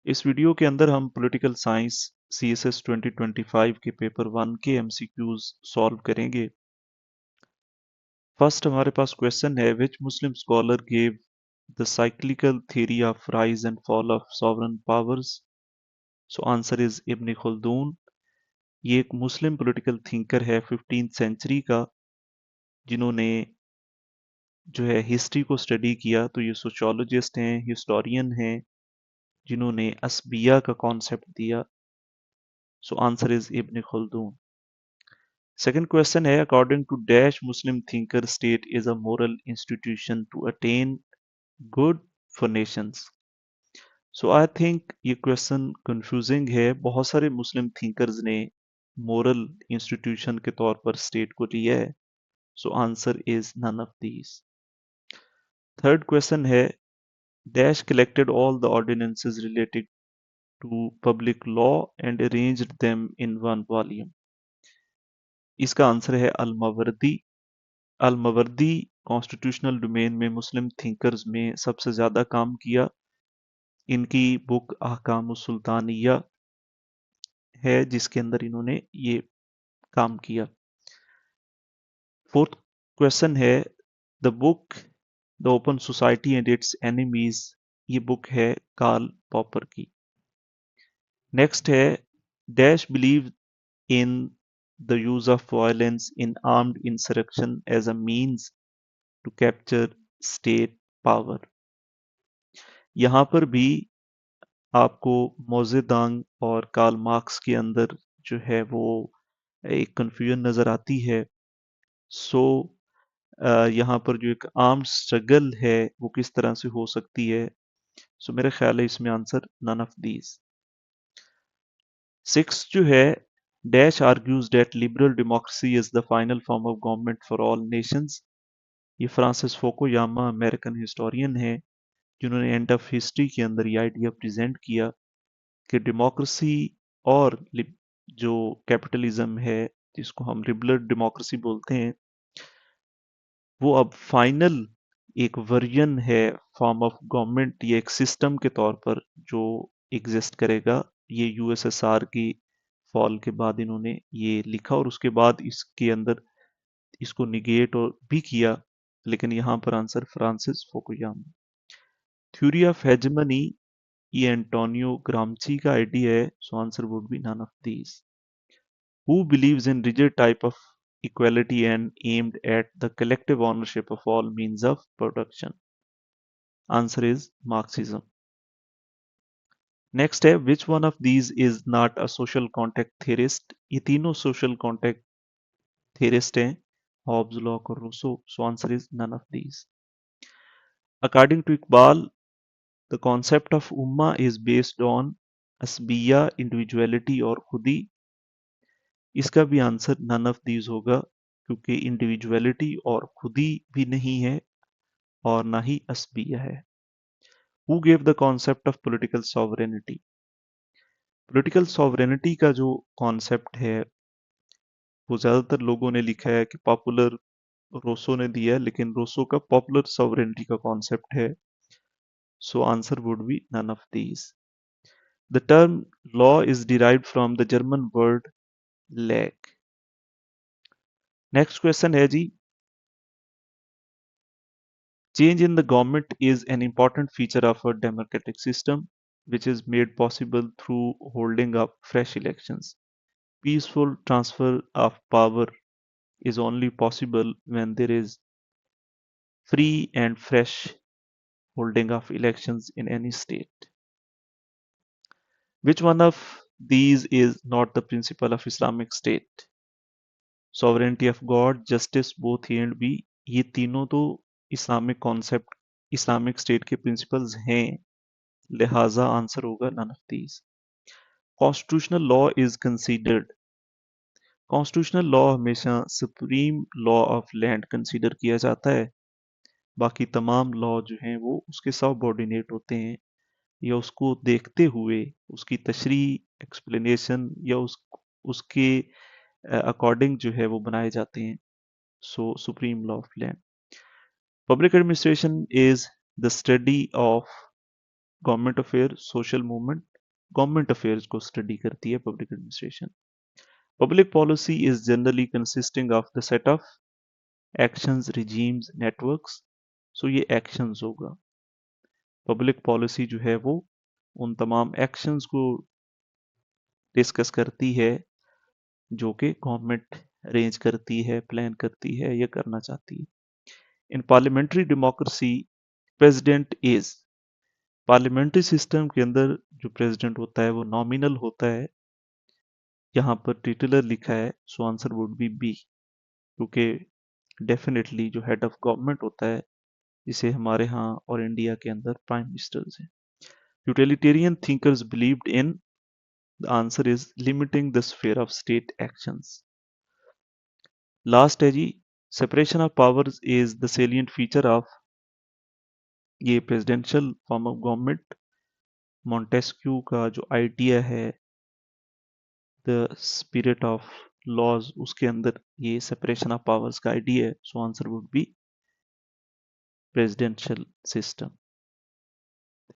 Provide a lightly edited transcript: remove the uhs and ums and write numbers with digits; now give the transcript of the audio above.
इस वीडियो के अंदर हम पॉलिटिकल साइंस CSS 2025 के पेपर 1 के MCQs सॉल्व करेंगे। फर्स्ट हमारे पास क्वेश्चन है, which Muslim scholar gave the cyclical theory of rise and fall of sovereign powers? So answer is Ibn Khaldun. ये एक मुस्लिम पॉलिटिकल थिंकर है 15th सेंचुरी का, जिन्होंने जो है हिस्ट्री को स्टडी किया। तो ये सोशियोलॉजिस्ट हैं, हिस्टोरियन हैं, जिन्होंने असबिया का कॉन्सेप्ट दिया। So answer is Ibn Khaldun. Second question है, according to dash Muslim thinker state is a moral institution to attain good for nations? So I think ये क्वेश्चन कंफ्यूजिंग है। बहुत सारे मुस्लिम थिंकर्स ने मोरल इंस्टीट्यूशन के तौर पर state को लिया है। So answer is none of these. Third question है, dash collected all the ordinances related to public law and arranged them in one volume? इसका आंसर है अल-मावर्दी। अल-मावर्दी कॉन्स्टिट्यूशनल डोमेन में मुस्लिम थिंकर्स में सबसे ज़्यादा काम किया। इनकी बुक अहकामुस सुल्तानिया है, जिसके अंदर इन्होंने ये काम किया। फोर्थ क्वेश्चन है, the book the open society and its enemies, ये बुक है कार्ल पॉपर की। नेक्स्ट है, dash believe in the use of violence in armed insurrection as a means to capture state power? यहाँ पर भी आपको मोजेदांग और कार्ल मार्क्स के अंदर जो है वो एक कन्फ्यूजन नजर आती है। सो यहाँ पर जो एक आर्म्ड स्ट्रगल है वो किस तरह से हो सकती है? सो मेरा ख्याल है इसमें answer none of these. Six जो है, dash argues that liberal democracy is the final form of government for all nations. ये फ्रांसिस फोकोयामा अमेरिकन हिस्टोरियन है, जिन्होंने एंड ऑफ हिस्ट्री के अंदर ये आइडिया प्रेजेंट किया कि डेमोक्रेसी और जो कैपिटलिज्म है, जिसको हम लिबरल डेमोक्रेसी बोलते हैं, वो अब फाइनल एक वर्जन है फॉर्म ऑफ गवर्नमेंट या एक सिस्टम के तौर पर जो एग्जिस्ट करेगा। ये यूएसएसआर की फॉल के बाद इन्होंने ये लिखा और उसके बाद इसके अंदर इसको निगेट और भी किया, लेकिन यहाँ पर answer Francis Fukuyama. Theory of hegemony, ये एंटोनियो ग्रामची का आइडिया है। So answer would be none of these. Who believes in rigid type of equality and aimed at the collective ownership of all means of production? Answer is Marxism. Next है, which one of these is not a social contact theorist? ये तीनों social contact theorist हैं, Hobbes, Locke और Rousseau. So answer is none of these. According to Iqbal, the concept of Umma is based on असबिया, individuality और खुदी। इसका भी answer none of these होगा, क्योंकि इंडिविजुअलिटी और खुदी भी नहीं है और ना ही असबिया है। Who gave the concept of political sovereignty? Political sovereignty का जो कॉन्सेप्ट है वो ज्यादातर लोगों ने लिखा है कि पॉपुलर रोसो ने दिया है, लेकिन रोसो का पॉपुलर सॉवरेनिटी का कॉन्सेप्ट है। So answer would be none of these. The term law is derived from the German word lack. Next question है जी, change in the government is an important feature of a democratic system, which is made possible through holding up fresh elections. Peaceful transfer of power is only possible when there is free and fresh holding of elections in any state. Which one of these is not the principle of Islamic State? Sovereignty of God, justice, both A and B, ये तीनों तो Islamic concept, Islamic state के principles हैं, लिहाजा answer होगा none of these. Constitutional law is considered, constitutional law हमेशा supreme law of land consider किया जाता है। बाकी तमाम लॉ जो हैं वो उसके सबऑर्डिनेट होते हैं या उसको देखते हुए उसकी तशरी, एक्सप्लेनेशन या उसके अकॉर्डिंग जो है वो बनाए जाते हैं। So supreme law of land. Public administration is the study of government affair, social movement. Government affairs को स्टडी करती है public administration. Public policy is generally consisting of the set of actions, regimes, networks. So ये actions होगा। Public policy जो है वो उन तमाम एक्शंस को डिस्कस करती है जो कि गवर्नमेंट अरेंज करती है, प्लान करती है या करना चाहती है। इन parliamentary democracy president is, parliamentary system के अंदर जो प्रेसिडेंट होता है वो नॉमिनल होता है। यहाँ पर टिटलर लिखा है, so answer would be B, क्योंकि डेफिनेटली जो हेड ऑफ गवर्नमेंट होता है, जिसे हमारे यहाँ और इंडिया के अंदर प्राइम मिनिस्टर्स हैं। Utilitarian thinkers believed in, the answer is limiting the sphere of state actions. Last है जी, separation of powers is the salient feature of ये presidential form of government. Montesquieu का जो आइडिया है the spirit of laws, उसके अंदर ये separation of powers का आइडिया है। So answer would B presidential system.